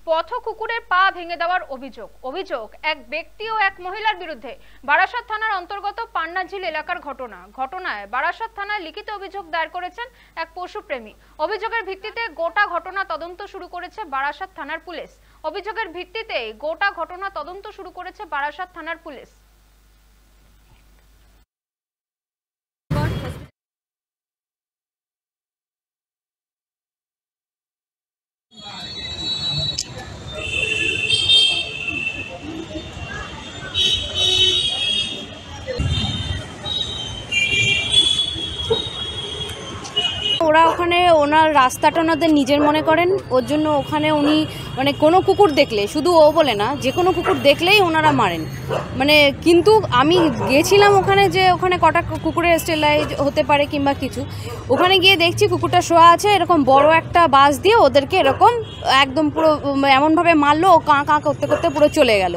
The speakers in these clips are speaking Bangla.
পথ কুকুরের পা ভেঙে দেওয়ার অভিযোগ এক ব্যক্তি ও এক মহিলার বিরুদ্ধে। বারাসাত থানার অন্তর্গত পান্নাঝিল এলাকার ঘটনায় বারাসাত থানায় লিখিত অভিযোগ দায়ের করেছেন এক পশুপ্রেমী। অভিযোগের ভিত্তিতে গোটা ঘটনা তদন্ত শুরু করেছে বারাসাত থানার পুলিশ। ওরা ওখানে ওনার রাস্তাটা ওনাদের নিজের মনে করেন, ওর জন্য ওখানে উনি মানে কোনো কুকুর দেখলে, শুধু ও বলে না, যে কোনো কুকুর দেখলেই ওনারা মারেন। মানে কিন্তু আমি গিয়েছিলাম ওখানে, যে ওখানে কটা কুকুরের স্টেলাইজ হতে পারে কিংবা কিছু, ওখানে গিয়ে দেখছি কুকুরটা শোয়া আছে, এরকম বড় একটা বাস দিয়ে ওদেরকে এরকম একদম পুরো এমনভাবে মারলো, ও কাঁ কাঁ করতে করতে পুরো চলে গেল।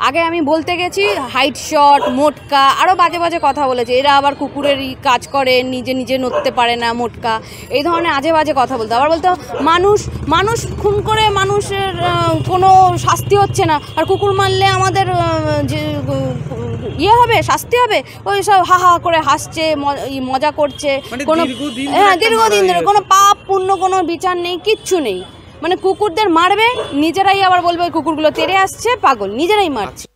আগে আমি বলতে গেছি হাইট শট, মোটকা, আরও বাজে বাজে কথা বলেছে। এরা আবার কুকুরেরই কাজ করে, নিজে নড়তে পারে না, মোটকা, এই ধরনের আজে বাজে কথা বলতো। আবার বলতো মানুষ খুন করে মানুষের কোনো শাস্তি হচ্ছে না, আর কুকুর মারলে আমাদের যে ইয়ে হবে, শাস্তি হবে। ওই সব হা হা করে হাসছে, মজা করছে। কোনো দীর্ঘদিন ধরে কোনো পাপ পুণ্য কোনো বিচার নেই, কিচ্ছু নেই। মানে কুকুরদের মারবে, নিজেরাই আবার বলবে কুকুরগুলো তেড়ে আসছে, পাগল, নিজেরাই মারছে।